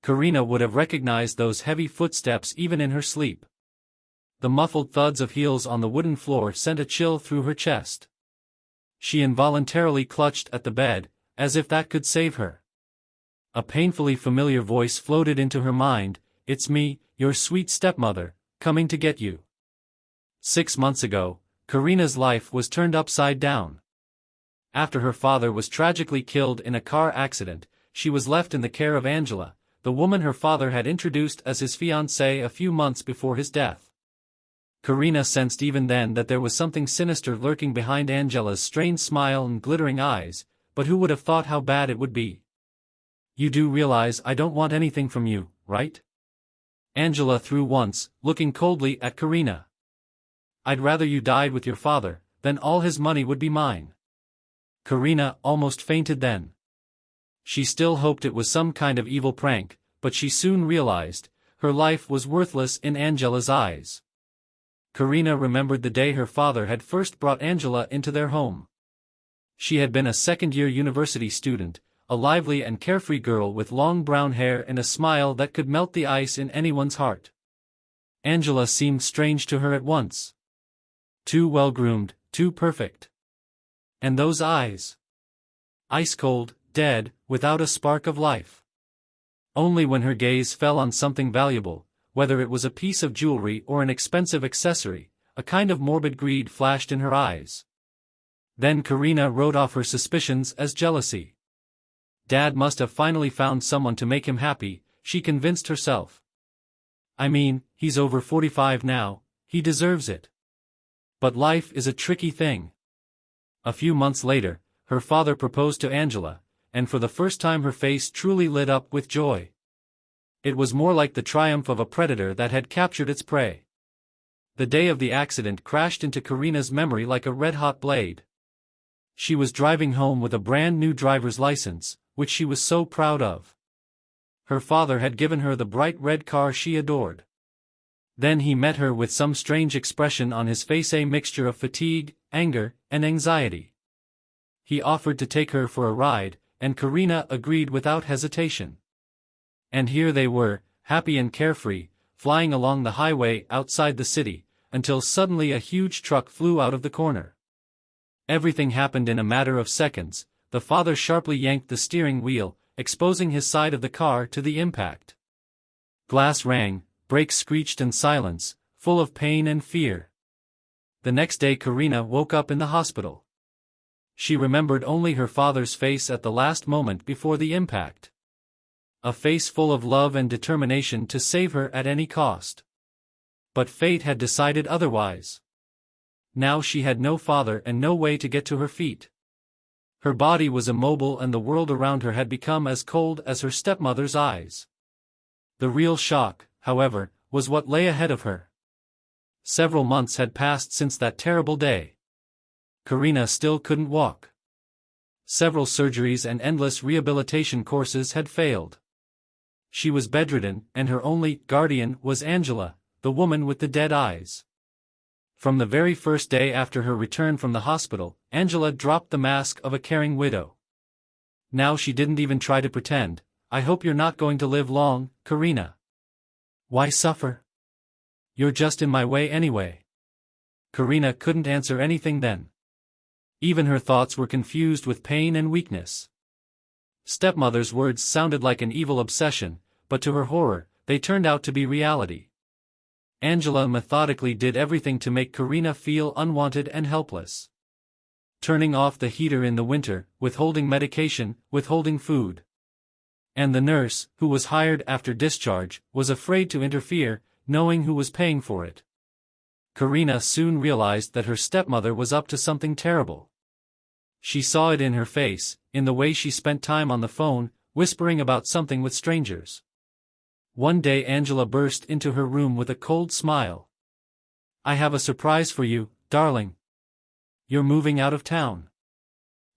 Karina would have recognized those heavy footsteps even in her sleep. The muffled thuds of heels on the wooden floor sent a chill through her chest. She involuntarily clutched at the bed, as if that could save her. A painfully familiar voice floated into her mind, "It's me, your sweet stepmother, coming to get you." 6 months ago, Karina's life was turned upside down. After her father was tragically killed in a car accident, she was left in the care of Angela, the woman her father had introduced as his fiancée a few months before his death. Karina sensed even then that there was something sinister lurking behind Angela's strained smile and glittering eyes, but who would have thought how bad it would be? "You do realize I don't want anything from you, right?" Angela threw once, looking coldly at Karina. "I'd rather you died with your father, then all his money would be mine." Karina almost fainted then. She still hoped it was some kind of evil prank, but she soon realized, her life was worthless in Angela's eyes. Karina remembered the day her father had first brought Angela into their home. She had been a second-year university student, a lively and carefree girl with long brown hair and a smile that could melt the ice in anyone's heart. Angela seemed strange to her at once. Too well-groomed, too perfect. And those eyes? Ice-cold, dead, without a spark of life. Only when her gaze fell on something valuable, whether it was a piece of jewelry or an expensive accessory, a kind of morbid greed flashed in her eyes. Then Karina wrote off her suspicions as jealousy. Dad must have finally found someone to make him happy, she convinced herself. I mean, he's over 45 now, he deserves it. But life is a tricky thing. A few months later, her father proposed to Angela, and for the first time her face truly lit up with joy. It was more like the triumph of a predator that had captured its prey. The day of the accident crashed into Karina's memory like a red-hot blade. She was driving home with a brand-new driver's license, which she was so proud of. Her father had given her the bright red car she adored. Then he met her with some strange expression on his face, a mixture of fatigue, anger, and anxiety. He offered to take her for a ride, and Karina agreed without hesitation. And here they were, happy and carefree, flying along the highway outside the city, until suddenly a huge truck flew out of the corner. Everything happened in a matter of seconds. The father sharply yanked the steering wheel, exposing his side of the car to the impact. Glass rang, brakes screeched, and silence, full of pain and fear. The next day Karina woke up in the hospital. She remembered only her father's face at the last moment before the impact. A face full of love and determination to save her at any cost. But fate had decided otherwise. Now she had no father and no way to get to her feet. Her body was immobile and the world around her had become as cold as her stepmother's eyes. The real shock, however, was what lay ahead of her. Several months had passed since that terrible day. Karina still couldn't walk. Several surgeries and endless rehabilitation courses had failed. She was bedridden, and her only guardian was Angela, the woman with the dead eyes. From the very first day after her return from the hospital, Angela dropped the mask of a caring widow. Now she didn't even try to pretend. "I hope you're not going to live long, Karina." "Why suffer? You're just in my way anyway." Karina couldn't answer anything then. Even her thoughts were confused with pain and weakness. Stepmother's words sounded like an evil obsession, but to her horror, they turned out to be reality. Angela methodically did everything to make Karina feel unwanted and helpless. Turning off the heater in the winter, withholding medication, withholding food. And the nurse, who was hired after discharge, was afraid to interfere, knowing who was paying for it. Karina soon realized that her stepmother was up to something terrible. She saw it in her face, in the way she spent time on the phone, whispering about something with strangers. One day Angela burst into her room with a cold smile. "I have a surprise for you, darling. You're moving out of town.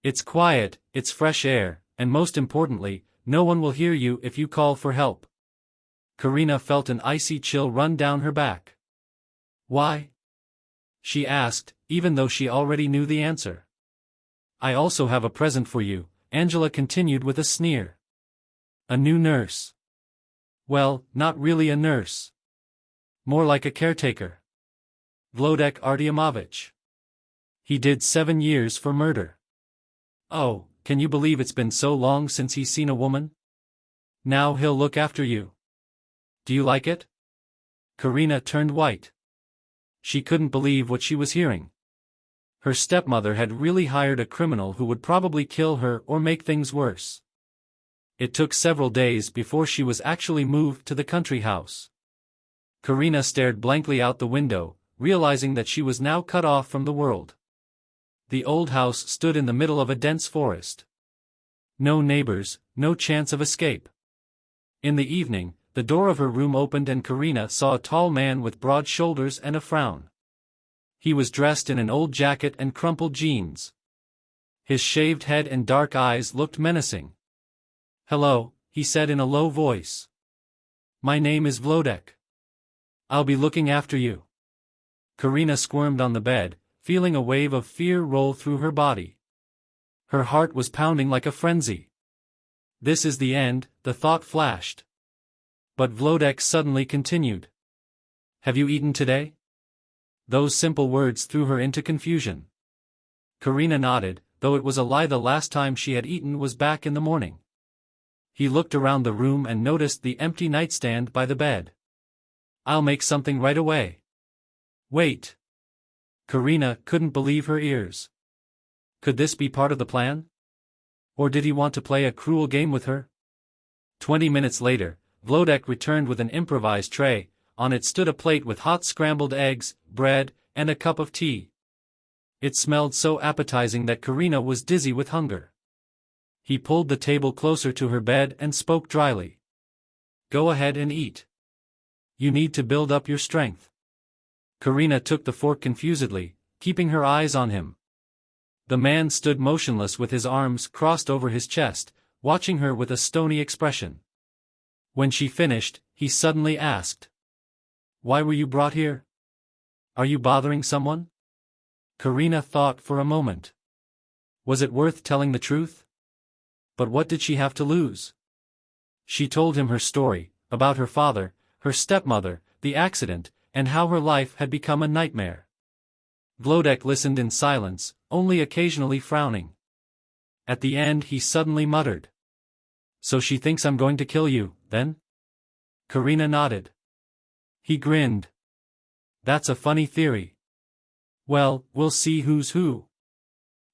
It's quiet, it's fresh air, and most importantly, no one will hear you if you call for help." Karina felt an icy chill run down her back. "Why?" she asked, even though she already knew the answer. "I also have a present for you," Angela continued with a sneer. "A new nurse. Well, not really a nurse. More like a caretaker. Vlodek Artyomovich. He did 7 years for murder. Oh, can you believe it's been so long since he's seen a woman? Now he'll look after you. Do you like it? Karina turned white. She couldn't believe what she was hearing. Her stepmother had really hired a criminal who would probably kill her or make things worse. It took several days before she was actually moved to the country house. Karina stared blankly out the window, realizing that she was now cut off from the world. The old house stood in the middle of a dense forest. No neighbors, no chance of escape. In the evening, the door of her room opened and Karina saw a tall man with broad shoulders and a frown. He was dressed in an old jacket and crumpled jeans. His shaved head and dark eyes looked menacing. "Hello," he said in a low voice. "My name is Vlodek. I'll be looking after you." Karina squirmed on the bed, feeling a wave of fear roll through her body. Her heart was pounding like a frenzy. This is the end, the thought flashed. But Vlodek suddenly continued. "Have you eaten today?" Those simple words threw her into confusion. Karina nodded, though it was a lie. The last time she had eaten was back in the morning. He looked around the room and noticed the empty nightstand by the bed. "I'll make something right away." "Wait." Karina couldn't believe her ears. Could this be part of the plan? Or did he want to play a cruel game with her? 20 minutes later, Vlodek returned with an improvised tray. On it stood a plate with hot scrambled eggs, bread, and a cup of tea. It smelled so appetizing that Karina was dizzy with hunger. He pulled the table closer to her bed and spoke dryly. "Go ahead and eat. You need to build up your strength." Karina took the fork confusedly, keeping her eyes on him. The man stood motionless with his arms crossed over his chest, watching her with a stony expression. When she finished, he suddenly asked, "Why were you brought here? Are you bothering someone?" Karina thought for a moment. Was it worth telling the truth? But what did she have to lose? She told him her story, about her father, her stepmother, the accident, and how her life had become a nightmare. Vlodek listened in silence, only occasionally frowning. At the end he suddenly muttered. "So she thinks I'm going to kill you, then?" Karina nodded. He grinned. "That's a funny theory. Well, we'll see who's who."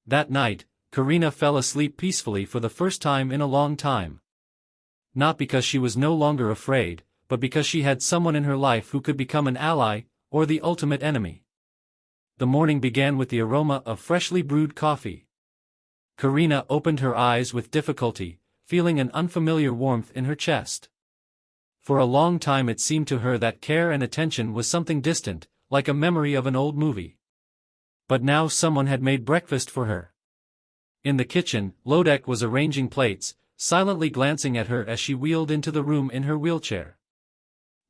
That night, Karina fell asleep peacefully for the first time in a long time. Not because she was no longer afraid, but because she had someone in her life who could become an ally, or the ultimate enemy. The morning began with the aroma of freshly brewed coffee. Karina opened her eyes with difficulty, feeling an unfamiliar warmth in her chest. For a long time it seemed to her that care and attention was something distant, like a memory of an old movie. But now someone had made breakfast for her. In the kitchen, Vlodek was arranging plates, silently glancing at her as she wheeled into the room in her wheelchair.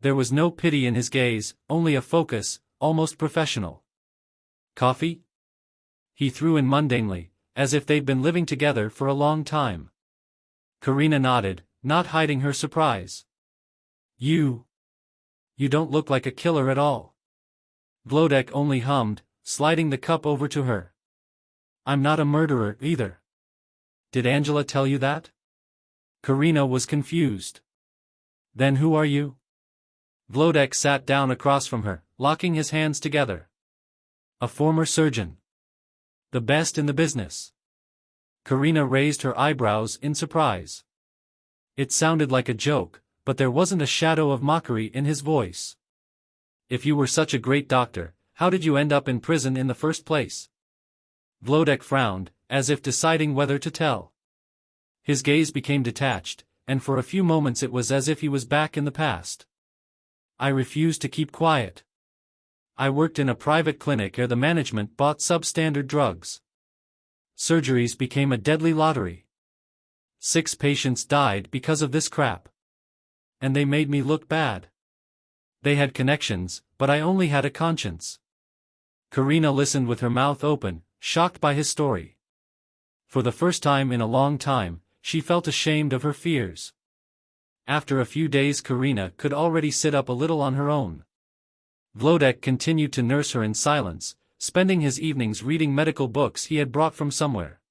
There was no pity in his gaze, only a focus, almost professional. "Coffee?" he threw in mundanely, as if they'd been living together for a long time. Karina nodded, not hiding her surprise. You don't look like a killer at all." Vlodek only hummed, sliding the cup over to her. "I'm not a murderer either. Did Angela tell you that?" Karina was confused. "Then who are you?" Vlodek sat down across from her, locking his hands together. "A former surgeon. The best in the business." Karina raised her eyebrows in surprise. It sounded like a joke, but there wasn't a shadow of mockery in his voice. "If you were such a great doctor, how did you end up in prison in the first place?" Vlodek frowned, as if deciding whether to tell. His gaze became detached, and for a few moments it was as if he was back in the past. "I refused to keep quiet. I worked in a private clinic where the management bought substandard drugs. Surgeries became a deadly lottery. 6 patients died because of this crap. And they made me look bad. They had connections, but I only had a conscience." Karina listened with her mouth open, shocked by his story. For the first time in a long time, she felt ashamed of her fears. After a few days, Karina could already sit up a little on her own. Vlodek continued to nurse her in silence, spending his evenings reading medical books he had brought from somewhere.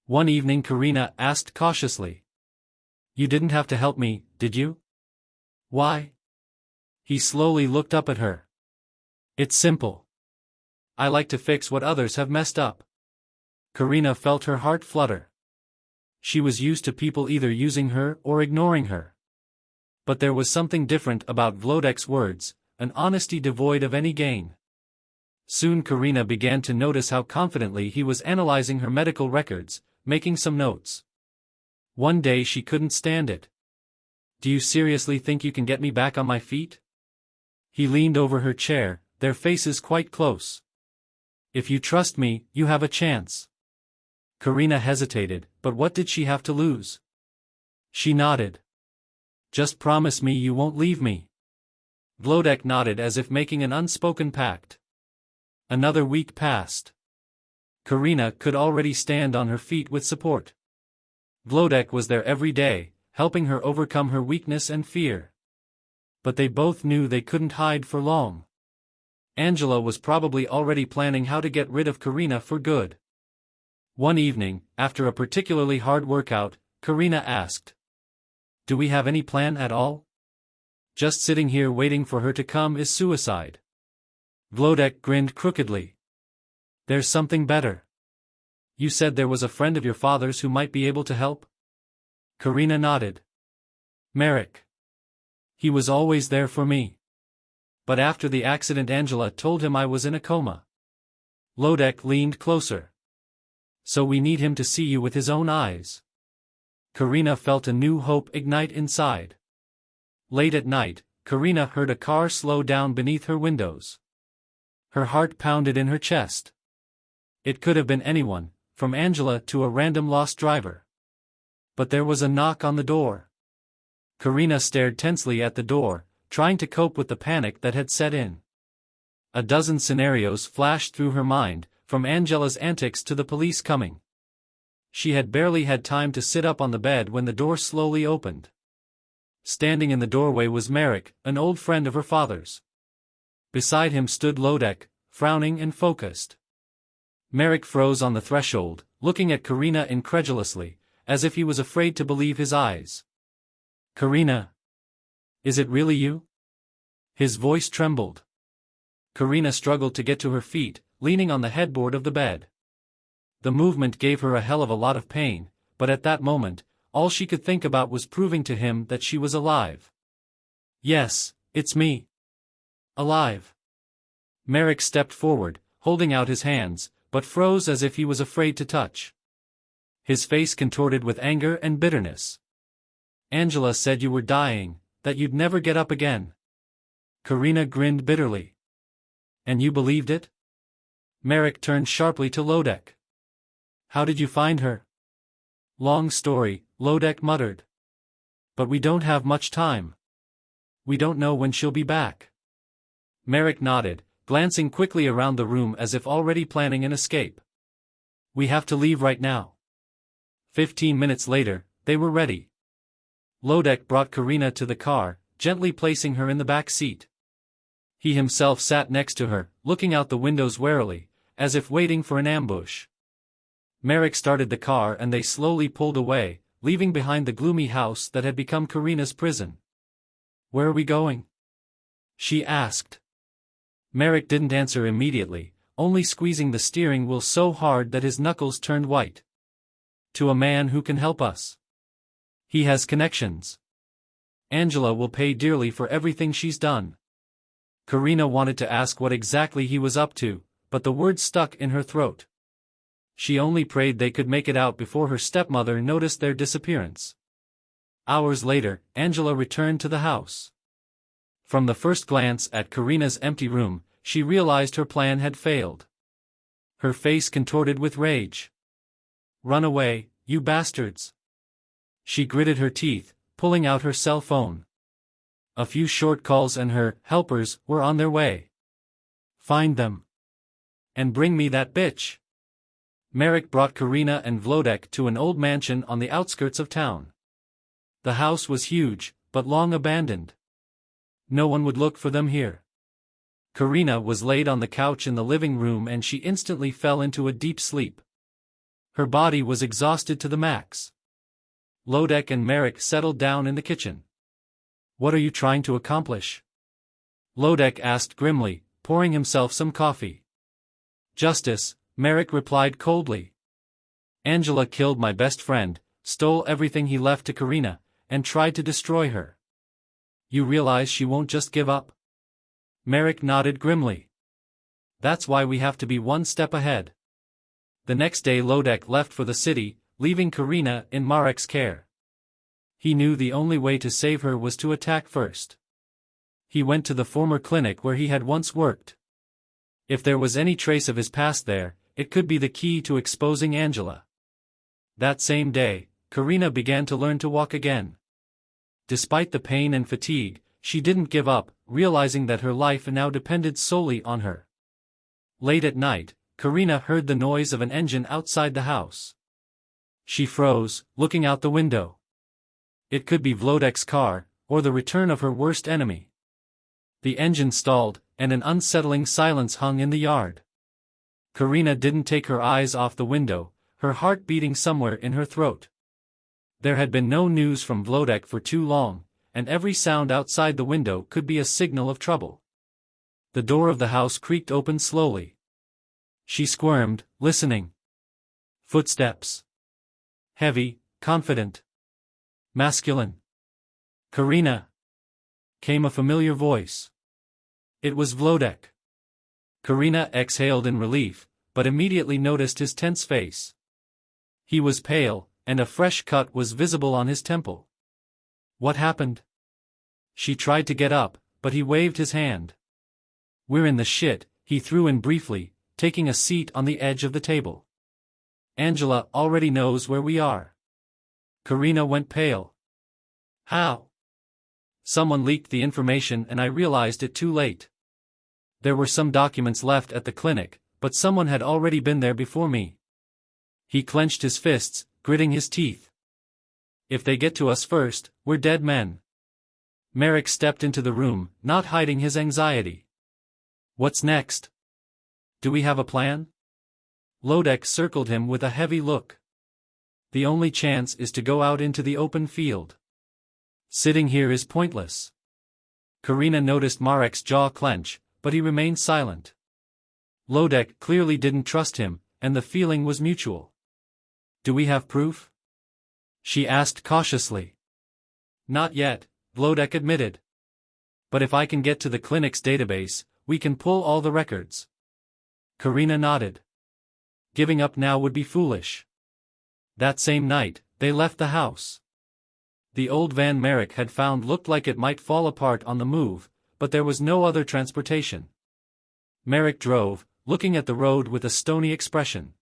One evening Karina asked cautiously, "You didn't have to help me, did you?" "Why?" He slowly looked up at her. "It's simple. I like to fix what others have messed up." Karina felt her heart flutter. She was used to people either using her or ignoring her. But there was something different about Vlodek's words, an honesty devoid of any gain. Soon Karina began to notice how confidently he was analyzing her medical records, making some notes. One day she couldn't stand it. "Do you seriously think you can get me back on my feet?" He leaned over her chair, their faces quite close. "If you trust me, you have a chance." Karina hesitated, but what did she have to lose? She nodded. "Just promise me you won't leave me." Vlodek nodded as if making an unspoken pact. Another week passed. Karina could already stand on her feet with support. Vlodek was there every day, helping her overcome her weakness and fear. But they both knew they couldn't hide for long. Angela was probably already planning how to get rid of Karina for good. One evening, after a particularly hard workout, Karina asked, "Do we have any plan at all? Just sitting here waiting for her to come is suicide." Vlodek grinned crookedly. "There's something better. You said there was a friend of your father's who might be able to help?" Karina nodded. "Marek. He was always there for me. But after the accident Angela told him I was in a coma." Vlodek leaned closer. "So we need him to see you with his own eyes." Karina felt a new hope ignite inside. Late at night, Karina heard a car slow down beneath her windows. Her heart pounded in her chest. It could have been anyone, from Angela to a random lost driver. But there was a knock on the door. Karina stared tensely at the door, trying to cope with the panic that had set in. A dozen scenarios flashed through her mind, from Angela's antics to the police coming. She had barely had time to sit up on the bed when the door slowly opened. Standing in the doorway was Marek, an old friend of her father's. Beside him stood Vlodek, frowning and focused. Marek froze on the threshold, looking at Karina incredulously, as if he was afraid to believe his eyes. "Karina? Is it really you?" His voice trembled. Karina struggled to get to her feet, leaning on the headboard of the bed. The movement gave her a hell of a lot of pain, but at that moment, all she could think about was proving to him that she was alive. "Yes, it's me. Alive." Marek stepped forward, holding out his hands, but froze as if he was afraid to touch. His face contorted with anger and bitterness. "Angela said you were dying, that you'd never get up again." Karina grinned bitterly. "And you believed it?" Marek turned sharply to Vlodek. "How did you find her?" "Long story," Vlodek muttered. "But we don't have much time. We don't know when she'll be back." Marek nodded, glancing quickly around the room as if already planning an escape. "We have to leave right now." 15 minutes later, they were ready. Vlodek brought Karina to the car, gently placing her in the back seat. He himself sat next to her, looking out the windows warily, as if waiting for an ambush. Marek started the car and they slowly pulled away, leaving behind the gloomy house that had become Karina's prison. "Where are we going?" she asked. Marek didn't answer immediately, only squeezing the steering wheel so hard that his knuckles turned white. "To a man who can help us. He has connections. Angela will pay dearly for everything she's done." Karina wanted to ask what exactly he was up to, but the words stuck in her throat. She only prayed they could make it out before her stepmother noticed their disappearance. Hours later, Angela returned to the house. From the first glance at Karina's empty room, she realized her plan had failed. Her face contorted with rage. "Run away, you bastards!" She gritted her teeth, pulling out her cell phone. A few short calls and her helpers were on their way. "Find them. And bring me that bitch." Marek brought Karina and Vlodek to an old mansion on the outskirts of town. The house was huge, but long abandoned. No one would look for them here. Karina was laid on the couch in the living room and she instantly fell into a deep sleep. Her body was exhausted to the max. Lodek and Merrick settled down in the kitchen. "What are you trying to accomplish?" Lodek asked grimly, pouring himself some coffee. "Justice," Merrick replied coldly. "Angela killed my best friend, stole everything he left to Karina, and tried to destroy her. You realize she won't just give up?" Merrick nodded grimly. "That's why we have to be one step ahead." The next day Lodek left for the city, leaving Karina in Marek's care. He knew the only way to save her was to attack first. He went to the former clinic where he had once worked. If there was any trace of his past there, it could be the key to exposing Angela. That same day, Karina began to learn to walk again. Despite the pain and fatigue, she didn't give up, realizing that her life now depended solely on her. Late at night, Karina heard the noise of an engine outside the house. She froze, looking out the window. It could be Vlodek's car, or the return of her worst enemy. The engine stalled, and an unsettling silence hung in the yard. Karina didn't take her eyes off the window, her heart beating somewhere in her throat. There had been no news from Vlodek for too long, and every sound outside the window could be a signal of trouble. The door of the house creaked open slowly. She squirmed, listening. Footsteps. Heavy, confident. Masculine. "Karina!" came a familiar voice. It was Vlodek. Karina exhaled in relief, but immediately noticed his tense face. He was pale, and a fresh cut was visible on his temple. "What happened?" She tried to get up, but he waved his hand. "We're in the shit," he threw in briefly, taking a seat on the edge of the table. "Angela already knows where we are." Karina went pale. "How?" "Someone leaked the information and I realized it too late. There were some documents left at the clinic, but someone had already been there before me." He clenched his fists, gritting his teeth. "If they get to us first, we're dead men." Merrick stepped into the room, not hiding his anxiety. "What's next? Do we have a plan?" Lodek circled him with a heavy look. "The only chance is to go out into the open field. Sitting here is pointless." Karina noticed Marek's jaw clench, but he remained silent. Lodek clearly didn't trust him, and the feeling was mutual. "Do we have proof?" she asked cautiously. "Not yet," Vlodek admitted. "But if I can get to the clinic's database, we can pull all the records." Karina nodded. Giving up now would be foolish. That same night, they left the house. The old van Merrick had found looked like it might fall apart on the move, but there was no other transportation. Merrick drove, looking at the road with a stony expression.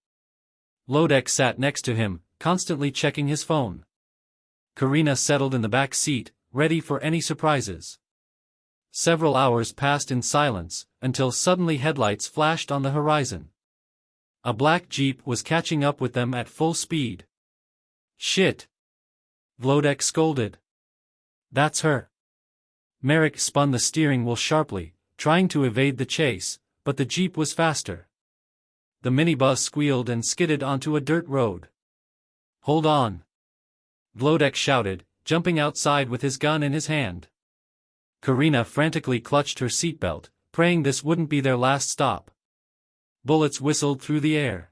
Lodek sat next to him, constantly checking his phone. Karina settled in the back seat, ready for any surprises. Several hours passed in silence, until suddenly headlights flashed on the horizon. A black Jeep was catching up with them at full speed. "Shit!" Vlodek scolded. "That's her." Merrick spun the steering wheel sharply, trying to evade the chase, but the Jeep was faster. The minibus squealed and skidded onto a dirt road. "Hold on!" Vlodek shouted, jumping outside with his gun in his hand. Karina frantically clutched her seatbelt, praying this wouldn't be their last stop. Bullets whistled through the air.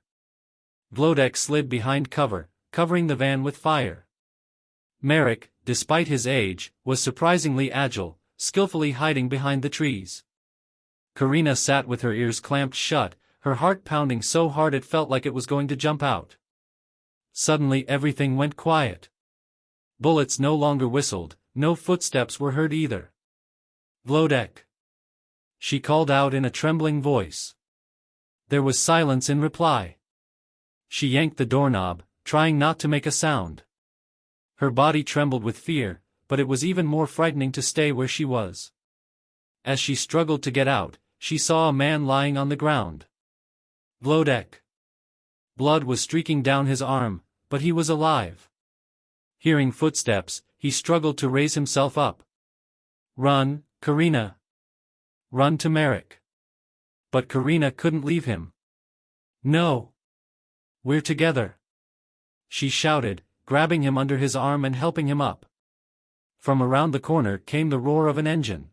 Vlodek slid behind cover, covering the van with fire. Merrick, despite his age, was surprisingly agile, skillfully hiding behind the trees. Karina sat with her ears clamped shut, her heart pounding so hard it felt like it was going to jump out. Suddenly everything went quiet. Bullets no longer whistled, no footsteps were heard either. "Vlodek!" she called out in a trembling voice. There was silence in reply. She yanked the doorknob, trying not to make a sound. Her body trembled with fear, but it was even more frightening to stay where she was. As she struggled to get out, she saw a man lying on the ground. Vlodek. Blood was streaking down his arm, but he was alive. Hearing footsteps, he struggled to raise himself up. "Run, Karina. Run to Merrick." But Karina couldn't leave him. "No. We're together," she shouted, grabbing him under his arm and helping him up. From around the corner came the roar of an engine.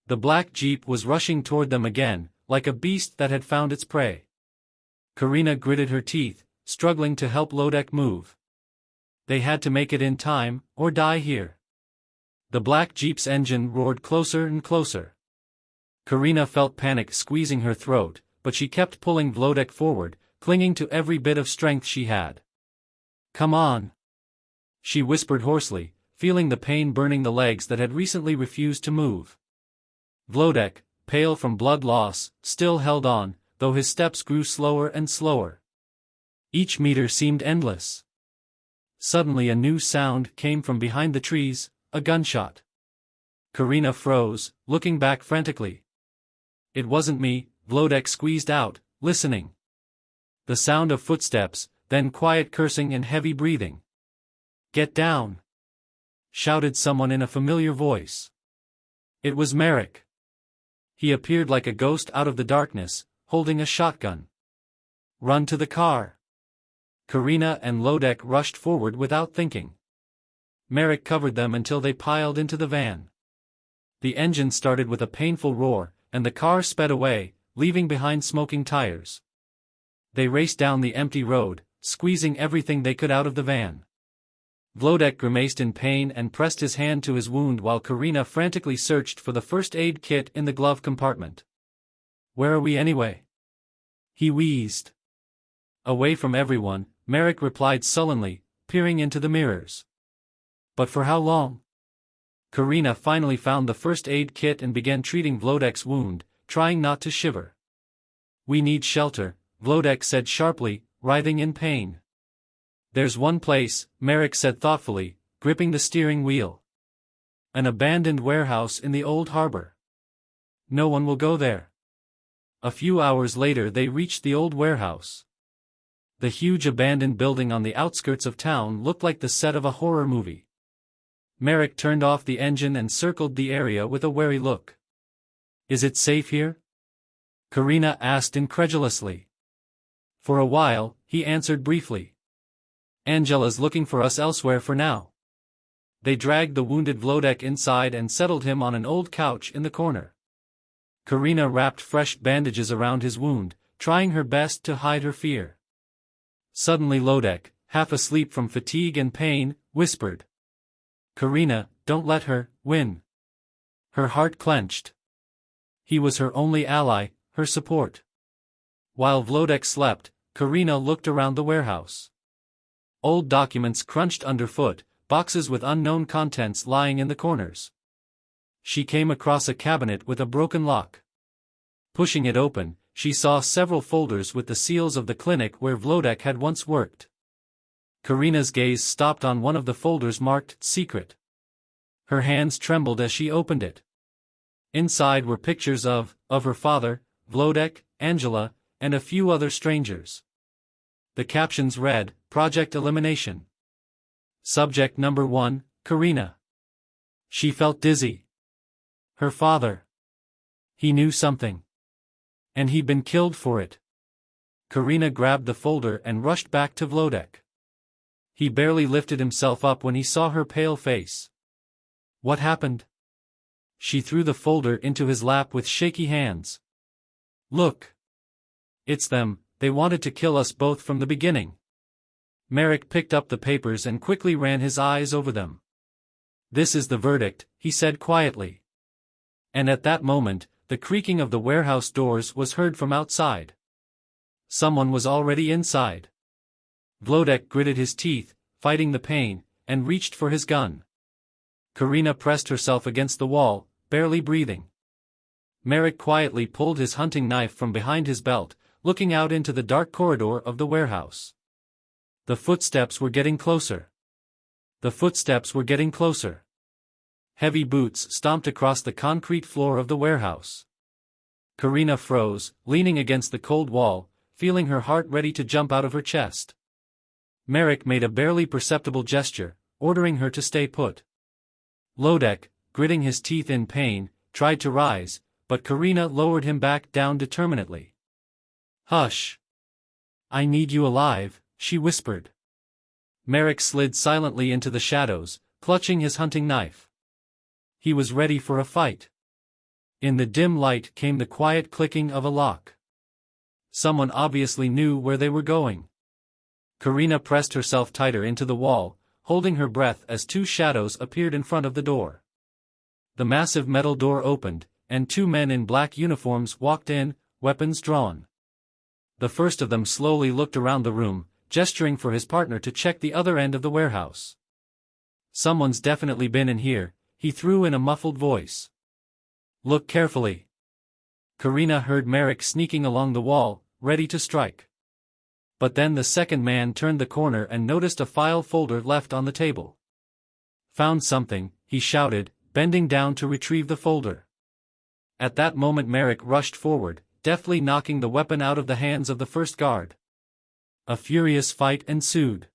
The black Jeep was rushing toward them again, like a beast that had found its prey. Karina gritted her teeth, struggling to help Lodek move. They had to make it in time, or die here. The black Jeep's engine roared closer and closer. Karina felt panic squeezing her throat, but she kept pulling Vlodek forward, clinging to every bit of strength she had. "Come on," she whispered hoarsely, feeling the pain burning the legs that had recently refused to move. Vlodek, pale from blood loss, still held on, though his steps grew slower and slower. Each meter seemed endless. Suddenly a new sound came from behind the trees, a gunshot. Karina froze, looking back frantically. "It wasn't me," Vlodek squeezed out, listening. The sound of footsteps, then quiet cursing and heavy breathing. "Get down!" shouted someone in a familiar voice. It was Merrick. He appeared like a ghost out of the darkness, holding a shotgun. "Run to the car!" Karina and Lodek rushed forward without thinking. Merrick covered them until they piled into the van. The engine started with a painful roar, and the car sped away, leaving behind smoking tires. They raced down the empty road, squeezing everything they could out of the van. Vlodek grimaced in pain and pressed his hand to his wound while Karina frantically searched for the first aid kit in the glove compartment. "Where are we anyway?" he wheezed. "Away from everyone," Merrick replied sullenly, peering into the mirrors. "But for how long?" Karina finally found the first aid kit and began treating Vlodek's wound, trying not to shiver. "We need shelter," Vlodek said sharply, writhing in pain. "There's one place," Merrick said thoughtfully, gripping the steering wheel. "An abandoned warehouse in the old harbor. No one will go there." A few hours later they reached the old warehouse. The huge abandoned building on the outskirts of town looked like the set of a horror movie. Merrick turned off the engine and circled the area with a wary look. "Is it safe here?" Karina asked incredulously. "For a while," he answered briefly. "Angela's looking for us elsewhere for now." They dragged the wounded Vlodek inside and settled him on an old couch in the corner. Karina wrapped fresh bandages around his wound, trying her best to hide her fear. Suddenly Lodek, half asleep from fatigue and pain, whispered. "Karina, don't let her win." Her heart clenched. He was her only ally, her support. While Vlodek slept, Karina looked around the warehouse. Old documents crunched underfoot, boxes with unknown contents lying in the corners. She came across a cabinet with a broken lock. Pushing it open, she saw several folders with the seals of the clinic where Vlodek had once worked. Karina's gaze stopped on one of the folders marked Secret. Her hands trembled as she opened it. Inside were pictures of her father, Vlodek, Angela, and a few other strangers. The captions read, "Project Elimination. Subject number 1, Karina." She felt dizzy. Her father. He knew something. And he'd been killed for it. Karina grabbed the folder and rushed back to Vlodek. He barely lifted himself up when he saw her pale face. "What happened?" She threw the folder into his lap with shaky hands. "Look. It's them, they wanted to kill us both from the beginning." Merrick picked up the papers and quickly ran his eyes over them. "This is the verdict," he said quietly. And at that moment, the creaking of the warehouse doors was heard from outside. Someone was already inside. Vlodek gritted his teeth, fighting the pain, and reached for his gun. Karina pressed herself against the wall, barely breathing. Merrick quietly pulled his hunting knife from behind his belt, looking out into the dark corridor of the warehouse. The footsteps were getting closer. The footsteps were getting closer. Heavy boots stomped across the concrete floor of the warehouse. Karina froze, leaning against the cold wall, feeling her heart ready to jump out of her chest. Merrick made a barely perceptible gesture, ordering her to stay put. Vlodek, gritting his teeth in pain, tried to rise, but Karina lowered him back down determinedly. "Hush! I need you alive," she whispered. Merrick slid silently into the shadows, clutching his hunting knife. He was ready for a fight. In the dim light came the quiet clicking of a lock. Someone obviously knew where they were going. Karina pressed herself tighter into the wall, holding her breath as two shadows appeared in front of the door. The massive metal door opened, and two men in black uniforms walked in, weapons drawn. The first of them slowly looked around the room, gesturing for his partner to check the other end of the warehouse. "Someone's definitely been in here," he threw in a muffled voice. "Look carefully." Karina heard Merrick sneaking along the wall, ready to strike. But then the second man turned the corner and noticed a file folder left on the table. "Found something," he shouted, bending down to retrieve the folder. At that moment Merrick rushed forward, deftly knocking the weapon out of the hands of the first guard. A furious fight ensued.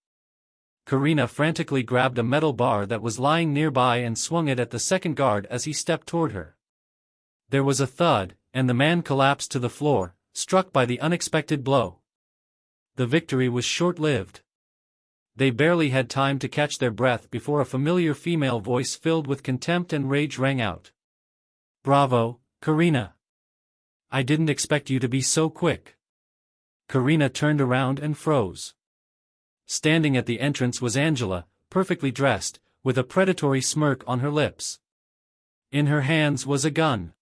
Karina frantically grabbed a metal bar that was lying nearby and swung it at the second guard as he stepped toward her. There was a thud, and the man collapsed to the floor, struck by the unexpected blow. The victory was short-lived. They barely had time to catch their breath before a familiar female voice filled with contempt and rage rang out. "Bravo, Karina! I didn't expect you to be so quick." Karina turned around and froze. Standing at the entrance was Angela, perfectly dressed, with a predatory smirk on her lips. In her hands was a gun.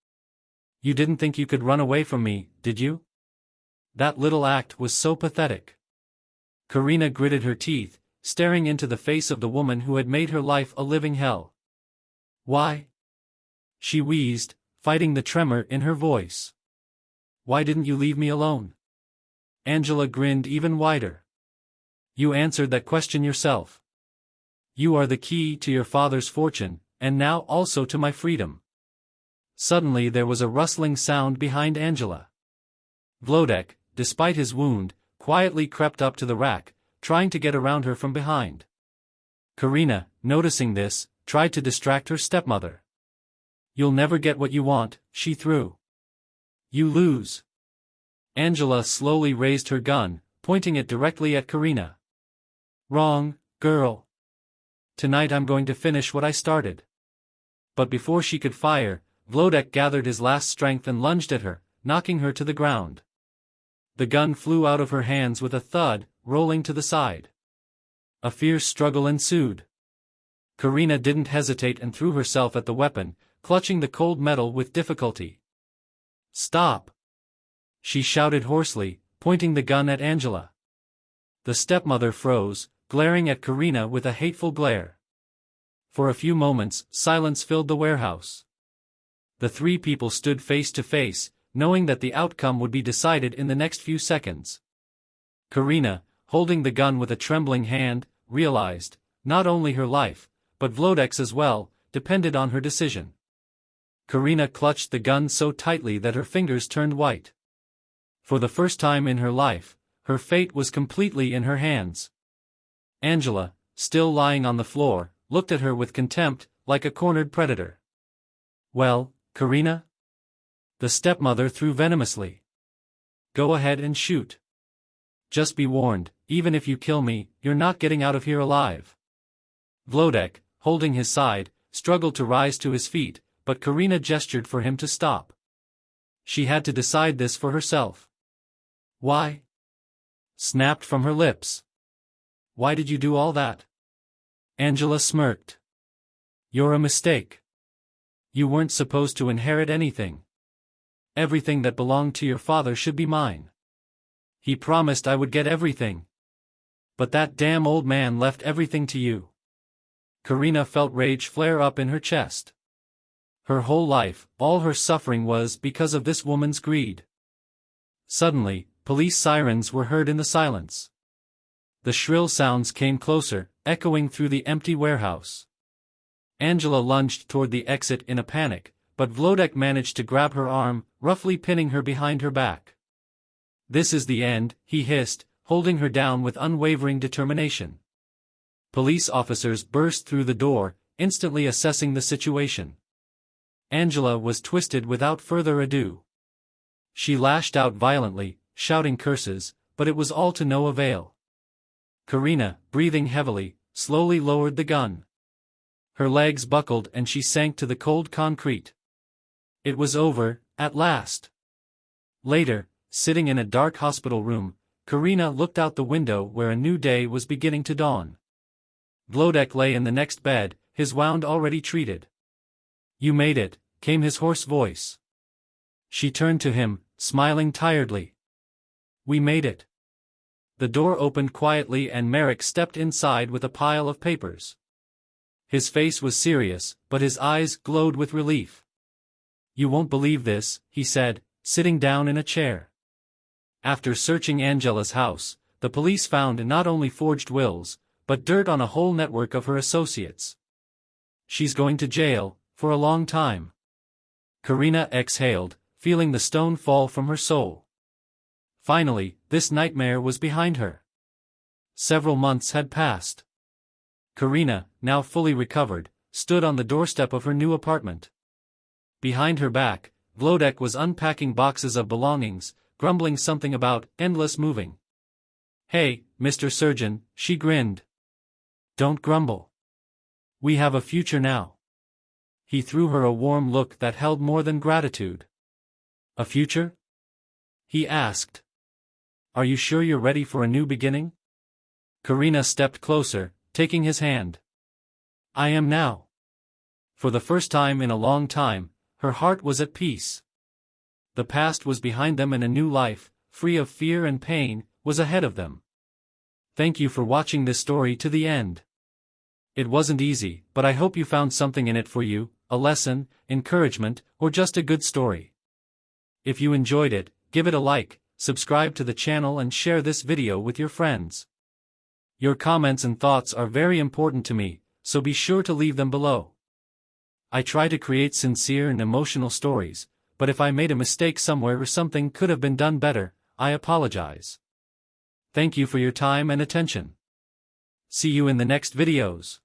"You didn't think you could run away from me, did you?" That little act was so pathetic. Karina gritted her teeth, staring into the face of the woman who had made her life a living hell. "Why?" she wheezed, fighting the tremor in her voice. "Why didn't you leave me alone?" Angela grinned even wider. "You answered that question yourself. You are the key to your father's fortune, and now also to my freedom." Suddenly there was a rustling sound behind Angela. Vlodek, despite his wound, quietly crept up to the rack, trying to get around her from behind. Karina, noticing this, tried to distract her stepmother. "You'll never get what you want," she threw. "You lose." Angela slowly raised her gun, pointing it directly at Karina. "Wrong, girl. Tonight I'm going to finish what I started." But before she could fire, Vlodek gathered his last strength and lunged at her, knocking her to the ground. The gun flew out of her hands with a thud, rolling to the side. A fierce struggle ensued. Karina didn't hesitate and threw herself at the weapon, clutching the cold metal with difficulty. "Stop!" she shouted hoarsely, pointing the gun at Angela. The stepmother froze, glaring at Karina with a hateful glare. For a few moments, silence filled the warehouse. The three people stood face to face, knowing that the outcome would be decided in the next few seconds. Karina, holding the gun with a trembling hand, realized, not only her life, but Vlodek's as well, depended on her decision. Karina clutched the gun so tightly that her fingers turned white. For the first time in her life, her fate was completely in her hands. Angela, still lying on the floor, looked at her with contempt, like a cornered predator. "Well, Karina?" The stepmother threw venomously. "Go ahead and shoot. Just be warned, even if you kill me, you're not getting out of here alive." Vlodek, holding his side, struggled to rise to his feet, but Karina gestured for him to stop. She had to decide this for herself. "Why?" snapped from her lips. "Why did you do all that?" Angela smirked. "You're a mistake. You weren't supposed to inherit anything. Everything that belonged to your father should be mine. He promised I would get everything. But that damn old man left everything to you." Karina felt rage flare up in her chest. Her whole life, all her suffering was because of this woman's greed. Suddenly, police sirens were heard in the silence. The shrill sounds came closer, echoing through the empty warehouse. Angela lunged toward the exit in a panic, but Vlodek managed to grab her arm, roughly pinning her behind her back. "This is the end," he hissed, holding her down with unwavering determination. Police officers burst through the door, instantly assessing the situation. Angela was twisted without further ado. She lashed out violently, shouting curses, but it was all to no avail. Karina, breathing heavily, slowly lowered the gun. Her legs buckled and she sank to the cold concrete. It was over, at last. Later, sitting in a dark hospital room, Karina looked out the window where a new day was beginning to dawn. Vlodek lay in the next bed, his wound already treated. "You made it," came his hoarse voice. She turned to him, smiling tiredly. "We made it." The door opened quietly and Merrick stepped inside with a pile of papers. His face was serious, but his eyes glowed with relief. "You won't believe this," he said, sitting down in a chair. After searching Angela's house, the police found not only forged wills, but dirt on a whole network of her associates. "She's going to jail, for a long time." Karina exhaled, feeling the stone fall from her soul. Finally, this nightmare was behind her. Several months had passed. Karina, now fully recovered, stood on the doorstep of her new apartment. Behind her back, Vlodek was unpacking boxes of belongings, grumbling something about endless moving. "Hey, Mr. Surgeon," she grinned. "Don't grumble. We have a future now." He threw her a warm look that held more than gratitude. "A future?" he asked. "Are you sure you're ready for a new beginning?" Karina stepped closer, taking his hand. "I am now." For the first time in a long time, her heart was at peace. The past was behind them and a new life, free of fear and pain, was ahead of them. Thank you for watching this story to the end. It wasn't easy, but I hope you found something in it for you, a lesson, encouragement, or just a good story. If you enjoyed it, give it a like, subscribe to the channel and share this video with your friends. Your comments and thoughts are very important to me, so be sure to leave them below. I try to create sincere and emotional stories, but if I made a mistake somewhere or something could have been done better, I apologize. Thank you for your time and attention. See you in the next videos.